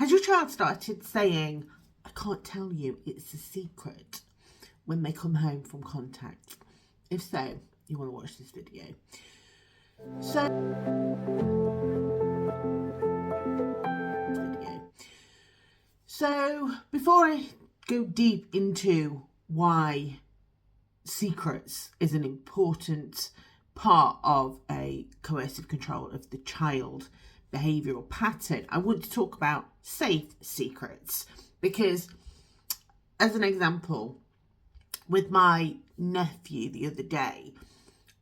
Has your child started saying, I can't tell you, it's a secret, when they come home from contact? If so, you want to watch this video. So before I go deep into why secrets is an important part of a coercive control of the child behavioural pattern, I want to talk about safe secrets, because as an example, with my nephew the other day,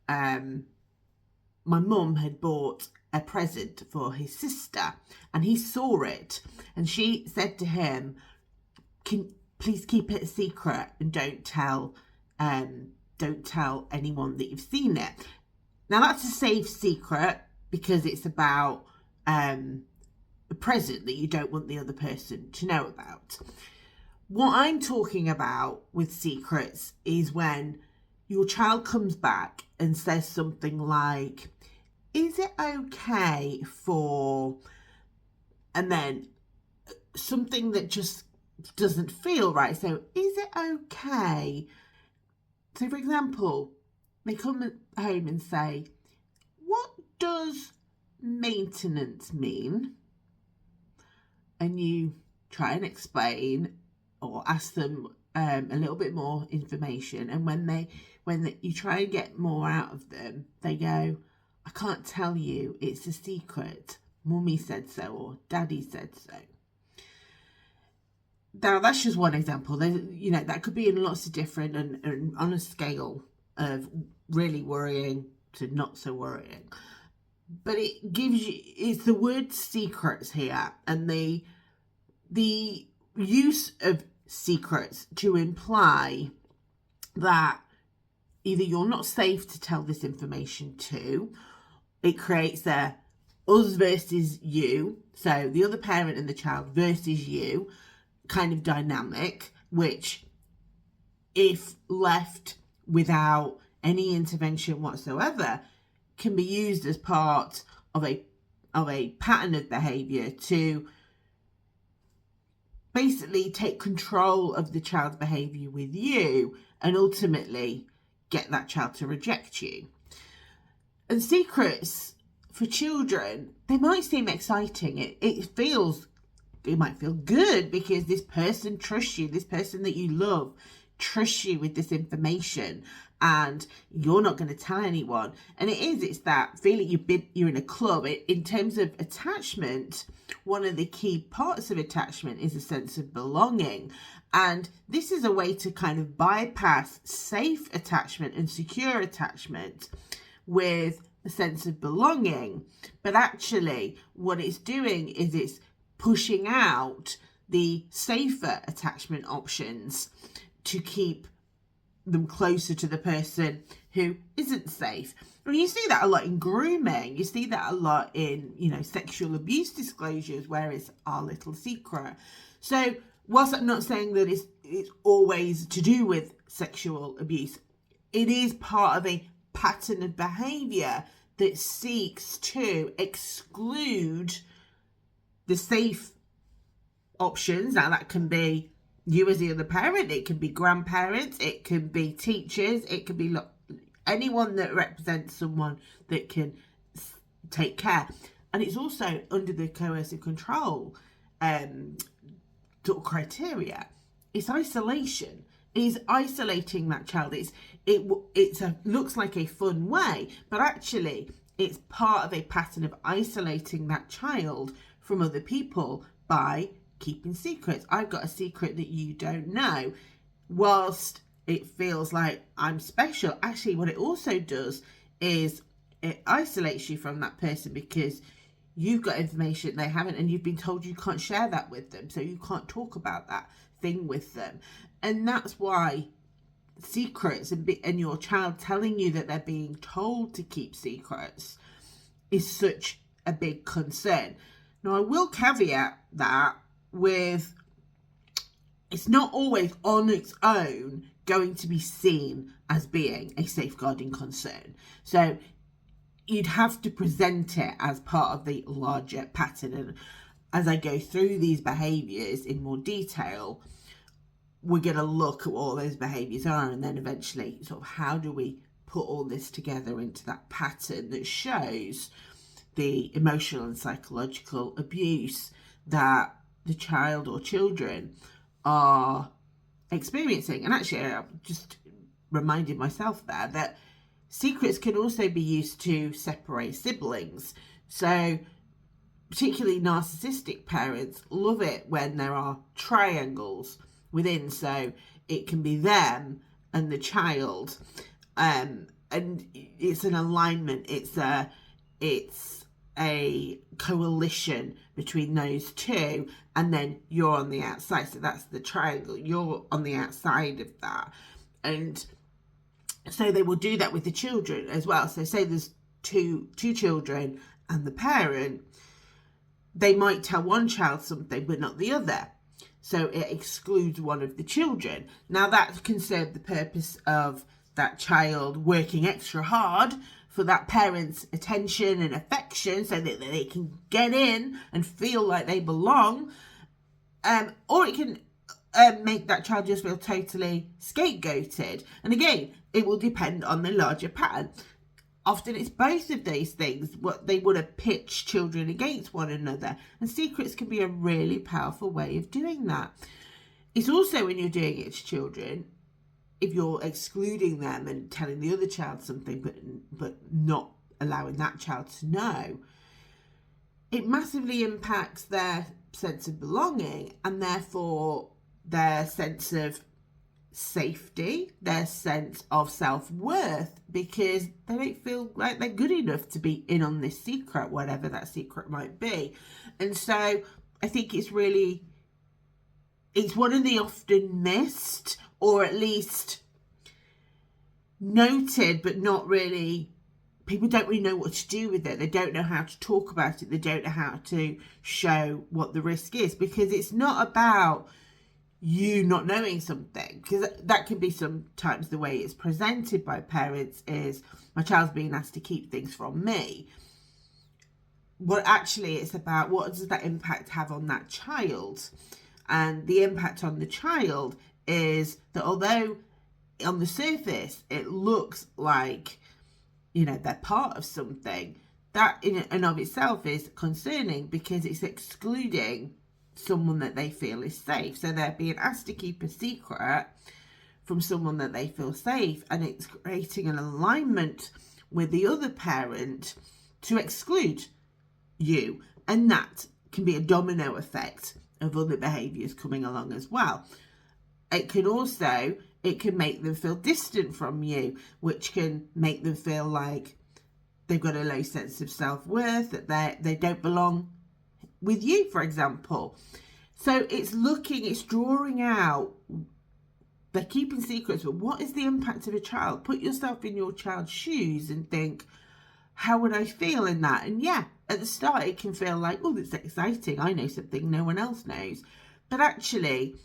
my mum had bought a present for his sister and he saw it, and she said to him, please keep it a secret and don't tell anyone that you've seen it. Now that's a safe secret because it's about a present that you don't want the other person to know about. What I'm talking about with secrets is when your child comes back and says something like, is it okay for, and then something that just doesn't feel right. So is it okay? So for example, they come home and say, what does maintenance mean? And you try and explain or ask them a little bit more information, and when you try and get more out of them, they go, I can't tell you, it's a secret. Mummy said so, or Daddy said so. Now that's just one example. That could be in lots of different and on a scale of really worrying to not so worrying. But it's the word secrets here, and the use of secrets to imply that either you're not safe to tell this information to, it creates a us versus you, so the other parent and the child versus you kind of dynamic, which if left without any intervention whatsoever can be used as part of a pattern of behavior to basically take control of the child's behavior with you and ultimately get that child to reject you. And secrets for children, they might seem exciting. It might feel good because this person trusts you, this person that you love trusts you with this information, and you're not going to tell anyone. And it's that feeling you're in a club. In terms of attachment, one of the key parts of attachment is a sense of belonging. And this is a way to kind of bypass safe attachment and secure attachment with a sense of belonging. But actually what it's doing is it's pushing out the safer attachment options to keep them closer to the person who isn't safe. And you see that a lot in grooming. You see that a lot in, sexual abuse disclosures where it's our little secret. So whilst I'm not saying that it's always to do with sexual abuse, it is part of a pattern of behaviour that seeks to exclude the safe options. Now that can be you as the other parent, it can be grandparents, it can be teachers, it can be anyone that represents someone that can take care. And it's also under the coercive control sort of criteria. It's isolation. It is isolating that child. Looks like a fun way, but actually it's part of a pattern of isolating that child from other people by keeping secrets. I've got a secret that you don't know. Whilst it feels like I'm special, actually what it also does is it isolates you from that person because you've got information they haven't, and you've been told you can't share that with them, so you can't talk about that thing with them. And that's why secrets and your child telling you that they're being told to keep secrets is such a big concern. Now I will caveat that with, it's not always on its own going to be seen as being a safeguarding concern. So you'd have to present it as part of the larger pattern. And as I go through these behaviours in more detail, we're going to look at what all those behaviours are, and then eventually sort of how do we put all this together into that pattern that shows the emotional and psychological abuse that the child or children are experiencing. And actually, I just reminded myself there that secrets can also be used to separate siblings. So particularly narcissistic parents love it when there are triangles within, so it can be them and the child, and it's an alignment, it's a coalition between those two, and then you're on the outside, so that's the triangle, you're on the outside of that. And so they will do that with the children as well. So say there's two children and the parent, they might tell one child something but not the other, so it excludes one of the children. Now that can serve the purpose of that child working extra hard for that parent's attention and affection so that they can get in and feel like they belong, or it can make that child just feel totally scapegoated. And again, it will depend on the larger pattern. Often it's both of these things, what they would have pitched children against one another. And secrets can be a really powerful way of doing that. It's also when you're doing it to children, if you're excluding them and telling the other child something but not allowing that child to know, it massively impacts their sense of belonging and therefore their sense of safety, their sense of self-worth, because they don't feel like they're good enough to be in on this secret, whatever that secret might be. And so I think it's one of the often missed, or at least noted, but not really, people don't really know what to do with it. They don't know how to talk about it. They don't know how to show what the risk is, because it's not about you not knowing something, because that can be sometimes the way it's presented by parents is, my child's being asked to keep things from me. What actually it's about, what does that impact have on that child? And the impact on the child is that although on the surface it looks like, they're part of something, that in and of itself is concerning, because it's excluding someone that they feel is safe. So they're being asked to keep a secret from someone that they feel safe, and it's creating an alignment with the other parent to exclude you, and that can be a domino effect of other behaviours coming along as well. It can make them feel distant from you, which can make them feel like they've got a low sense of self-worth, that they don't belong with you, for example. So it's drawing out, they're keeping secrets, but what is the impact of a child? Put yourself in your child's shoes and think, how would I feel in that? And yeah, at the start it can feel like, oh, that's exciting, I know something no one else knows. But actually,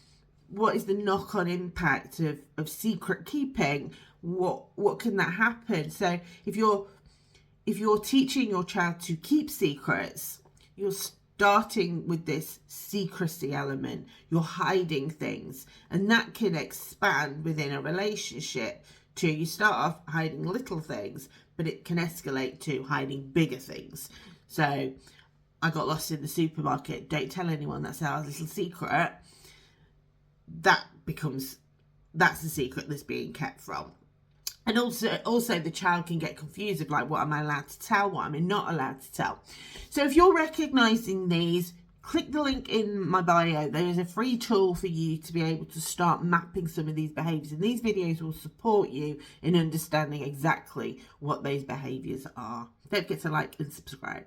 what is the knock-on impact of secret keeping? What can that happen? So if you're teaching your child to keep secrets, you're starting with this secrecy element, you're hiding things, and that can expand within a relationship to, you start off hiding little things, but it can escalate to hiding bigger things. So I got lost in the supermarket, don't tell anyone, that's our little secret. That's the secret that's being kept from. And also the child can get confused of like, what am I allowed to tell? What am I not allowed to tell? So if you're recognising these, click the link in my bio. There is a free tool for you to be able to start mapping some of these behaviours. And these videos will support you in understanding exactly what those behaviours are. Don't forget to like and subscribe.